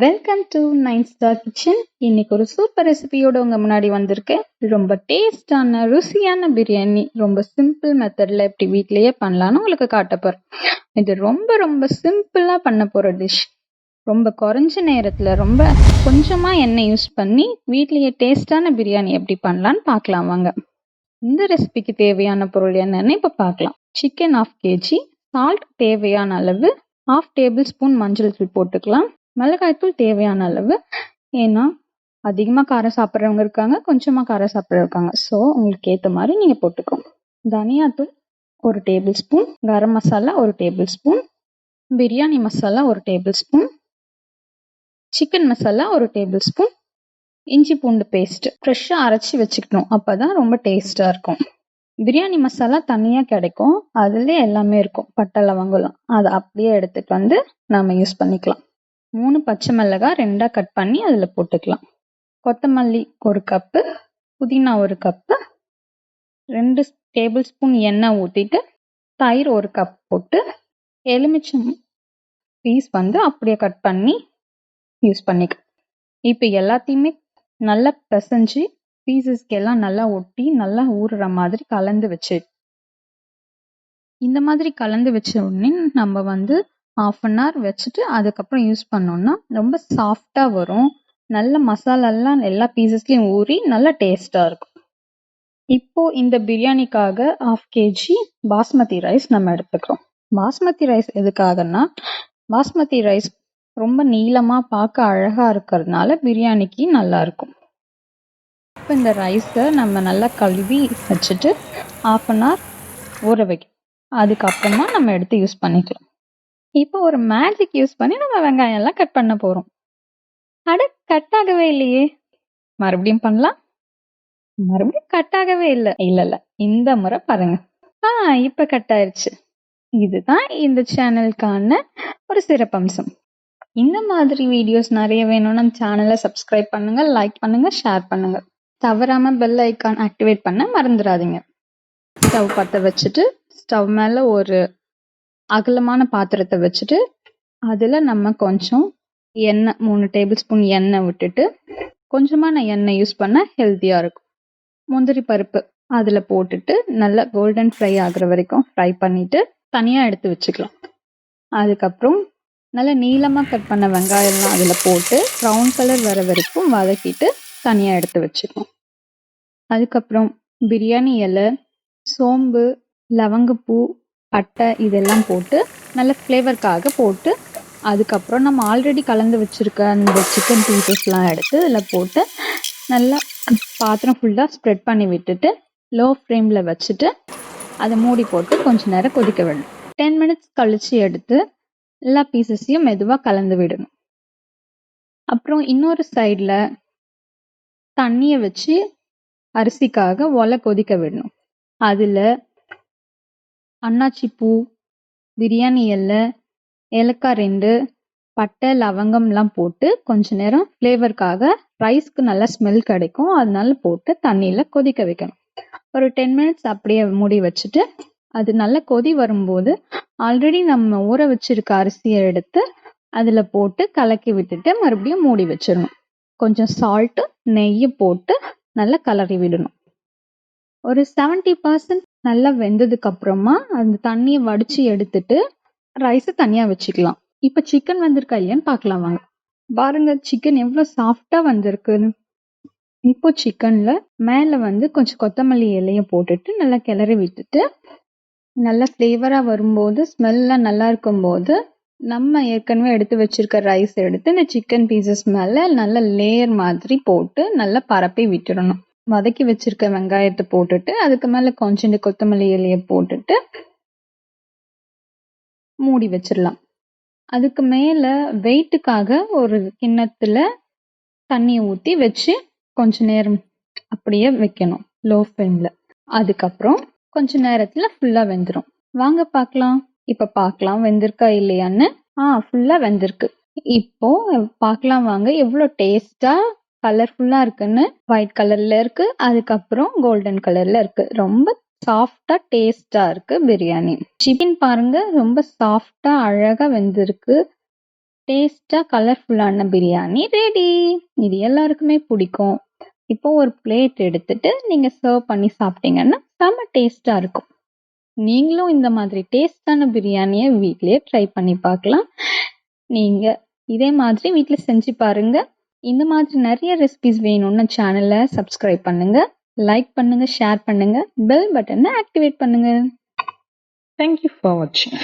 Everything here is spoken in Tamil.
Welcome to 9 star kitchen. இன்னைக்கு ஒரு சூப்பர் ரெசிபியோட உங்க முன்னாடி வந்திருக்கேன். ரொம்ப டேஸ்டான ருசியான பிரியாணி ரொம்ப சிம்பிள் மெத்தட்ல எப்படி வீட்லயே பண்ணலாம்னு உங்களுக்கு காட்ட போறேன். இது ரொம்ப ரொம்ப சிம்பிளா பண்ண போற டிஷ். ரொம்ப குறைஞ்ச நேரத்துல ரொம்ப கொஞ்சமா எண்ணெய் யூஸ் பண்ணி வீட்லயே டேஸ்டான பிரியாணி எப்படி பண்ணலாம்னு பார்க்கலாம் வாங்க. இந்த ரெசிபிக்கு தேவையான பொருள் என்னன்னு இப்ப பார்க்கலாம். சிக்கன் 1/2 kg, சால்ட் தேவையான அளவு, 1/2 டேபிள் ஸ்பூன் மஞ்சள் தூள் போட்டுக்கலாம். மிளகாய்த்தூள் தேவையான அளவு. ஏன்னா அதிகமாக காரம் சாப்பிட்றவங்க இருக்காங்க, கொஞ்சமாக காரம் சாப்பிட்றவங்க இருக்காங்க. ஸோ உங்களுக்கு ஏற்ற மாதிரி நீங்கள் போட்டுக்கோங்க. தனியாத்தூள் 1 tablespoon, garam masala 1 tablespoon, biryani masala 1 tablespoon, chicken masala 1 tablespoon, இஞ்சி பூண்டு பேஸ்ட் ஃப்ரெஷ்ஷாக அரைச்சி வச்சுக்கணும். அப்போ தான் ரொம்ப டேஸ்ட்டாக இருக்கும். பிரியாணி மசாலா தனியாக கிடைக்கும், அதுலேயே எல்லாமே இருக்கும், பட்டை லவங்கலாம். அதை அப்படியே எடுத்துகிட்டு வந்து நம்ம யூஸ் பண்ணிக்கலாம். 3 பச்சை மிளகாய் 2ஆ கட் பண்ணி அதில் போட்டுக்கலாம். கொத்தமல்லி 1 கப்பு, புதினா 1 கப்பு, 2 டேபிள் ஸ்பூன் எண்ணெய் ஊற்றிட்டு தயிர் 1 கப் போட்டு எலுமிச்சம் பீஸ் அப்படியே கட் பண்ணி யூஸ் பண்ணிக்கலாம். இப்போ எல்லாத்தையுமே நல்லா பிசைஞ்சு பீசஸ்க்கு எல்லாம் நல்லா ஒட்டி நல்லா ஊறுற மாதிரி கலந்து வச்சு, இந்த மாதிரி கலந்து வச்ச உடனே நம்ம 1/2 hour வச்சுட்டு அதுக்கப்புறம் யூஸ் பண்ணோம்னா ரொம்ப சாஃப்டா வரும். நல்ல மசாலாலாம் எல்லா பீசஸ்லயும் ஊறி நல்ல டேஸ்டா இருக்கும். இப்போ இந்த பிரியாணிக்காக 1/2 kg பாஸ்மதி ரைஸ் நம்ம எடுத்துக்கிறோம். பாஸ்மதி ரைஸ் எதுக்காகன்னா, பாஸ்மதி ரைஸ் ரொம்ப நீளமா பார்க்க அழகா இருக்கிறதுனால பிரியாணிக்கு நல்லா இருக்கும். இப்போ இந்த ரைஸை நம்ம நல்லா கழுவி வச்சுட்டு 1/2 hour ஊற வைக்கணும். அதுக்கப்புறமா நம்ம எடுத்து யூஸ் பண்ணிக்கலாம். இப்போ ஒரு மேஜிக் யூஸ் பண்ணி நம்ம வெங்காயம் எல்லாம் கட் பண்ண போறோம். கட் ஆகவே இல்லையே, மறுபடியும் பண்ணலாம். மறுபடியும் கட் ஆகவே இல்லை. இல்ல இந்த முறை பாருங்க. இப்ப கட் ஆயிருச்சு. இதுதான் இந்த சேனலுக்கான ஒரு சிறப்பம்சம். இந்த மாதிரி வீடியோஸ் நிறைய வேணும்னா சேனலை சப்ஸ்கிரைப் பண்ணுங்க, லைக் பண்ணுங்க, ஷேர் பண்ணுங்க. தவறாம பெல் ஐக்கான் ஆக்டிவேட் பண்ண மறந்துடாதீங்க. ஸ்டவ் பற்ற வச்சுட்டு ஸ்டவ் மேல ஒரு அகலமான பாத்திரத்தை வச்சுட்டு அதில் நம்ம கொஞ்சம் எண்ணெய் 3 டேபிள் ஸ்பூன் எண்ணெய் விட்டுட்டு, கொஞ்சமான எண்ணெய் யூஸ் பண்ண ஹெல்த்தியாக இருக்கும். முந்திரி பருப்பு அதில் போட்டுட்டு நல்லா கோல்டன் ஃப்ரை ஆகுற வரைக்கும் ஃப்ரை பண்ணிட்டு தனியாக எடுத்து வச்சுக்கலாம். அதுக்கப்புறம் நல்லா நீளமாக கட் பண்ண வெங்காயம்லாம் அதில் போட்டு ப்ரௌன் கலர் வர வரைக்கும் வதக்கிட்டு தனியாக எடுத்து வச்சுக்கலாம். அதுக்கப்புறம் பிரியாணி இலை, சோம்பு, லவங்கப்பூ, பட்டை இதெல்லாம் போட்டு நல்ல ஃப்ளேவருக்காக போட்டு, அதுக்கப்புறம் நம்ம ஆல்ரெடி கலந்து வச்சுருக்க அந்த சிக்கன் பீசஸ்லாம் எடுத்து இதில் போட்டு நல்லா பாத்திரம் ஃபுல்லாக ஸ்ப்ரெட் பண்ணி விட்டுட்டு லோ ஃப்ளேமில் வச்சுட்டு அதை மூடி போட்டு கொஞ்சம் நேரம் கொதிக்க விடணும். 10 minutes கழித்து எடுத்து எல்லா பீசஸையும் மெதுவாக கலந்து விடணும். அப்புறம் இன்னொரு சைடில் தண்ணியை வச்சு அரிசிக்காக ஒலை கொதிக்க விடணும். அதில் அன்னாச்சி பூ, பிரியாணி இலை, ஏலக்காய் 2, பட்டை லவங்கம்லாம் போட்டு கொஞ்ச நேரம் ஃப்ளேவருக்காக ரைஸ்க்கு நல்ல ஸ்மெல் கிடைக்கும், அதனால போட்டு தண்ணியில் கொதிக்க வைக்கணும். ஒரு 10 minutes அப்படியே மூடி வச்சுட்டு அது நல்ல கொதி வரும்போது ஆல்ரெடி நம்ம ஊற வச்சிருக்க அரிசியை எடுத்து அதில் போட்டு கலக்கி விட்டுட்டு மறுபடியும் மூடி வச்சிடணும். கொஞ்சம் சால்ட்டு நெய்யை போட்டு நல்லா கலரி விடணும். ஒரு 70% நல்லா வெந்ததுக்கு அப்புறமா அந்த தண்ணியை வடிச்சு எடுத்துட்டு ரைஸை தனியாக வச்சுக்கலாம். இப்போ சிக்கன் வந்திருக்கா இல்லையான்னு பார்க்கலாம் வாங்க. பாருங்க சிக்கன் எவ்வளோ சாஃப்டாக வந்திருக்குன்னு. இப்போ சிக்கனில் மேலே கொஞ்சம் கொத்தமல்லி இலையை போட்டுட்டு நல்லா கிளறி விட்டுட்டு நல்லா ஃப்ளேவராக வரும்போது ஸ்மெல்லாம் நல்லா இருக்கும்போது நம்ம ஏற்கனவே எடுத்து வச்சிருக்க ரைஸ் எடுத்து இந்த சிக்கன் பீசஸ் மேலே நல்ல லேயர் மாதிரி போட்டு நல்லா பரப்பி விட்டுடணும். வதக்கி வச்சிருக்க வெங்காயத்தை போட்டுட்டு அதுக்கு மேலே கொஞ்சம் கொத்தமல்லி இலையை போட்டுட்டு மூடி வச்சிடலாம். அதுக்கு மேலே வெயிட்டுக்காக ஒரு கிண்ணத்துல தண்ணியை ஊற்றி வச்சு கொஞ்ச நேரம் அப்படியே வைக்கணும் லோ ஃப்ளேமில். அதுக்கப்புறம் கொஞ்ச நேரத்தில் ஃபுல்லாக வெந்துடும். வாங்க பார்க்கலாம். இப்போ பார்க்கலாம் வெந்திருக்கா இல்லையான்னு. ஃபுல்லாக வெந்திருக்கு. இப்போ பார்க்கலாம் வாங்க எவ்வளோ டேஸ்டாக கலர்ஃபுல்லாக இருக்குன்னு. ஒயிட் கலரில் இருக்கு, அதுக்கப்புறம் கோல்டன் கலரில் இருக்கு. ரொம்ப சாஃப்டா டேஸ்டா இருக்கு பிரியாணி. சிக்கன் பாருங்க ரொம்ப சாஃப்டா அழகா வெந்திருக்கு. டேஸ்ட்டாக கலர்ஃபுல்லான பிரியாணி ரெடி. இது எல்லாருக்குமே பிடிக்கும். இப்போ ஒரு பிளேட் எடுத்துட்டு நீங்கள் சர்வ் பண்ணி சாப்பிட்டீங்கன்னா செம்ம டேஸ்ட்டாக இருக்கும். நீங்களும் இந்த மாதிரி டேஸ்டான பிரியாணியை வீட்லயே ட்ரை பண்ணி பார்க்கலாம். நீங்கள் இதே மாதிரி வீட்டில் செஞ்சு பாருங்க. இந்த மாதிரி நிறைய ரெசிபிஸ் வேணும்னு சேனலை சப்ஸ்கிரைப் பண்ணுங்க, லைக் பண்ணுங்க, ஷேர் பண்ணுங்க, பெல் பட்டனை ஆக்டிவேட் பண்ணுங்க. Thank you for watching.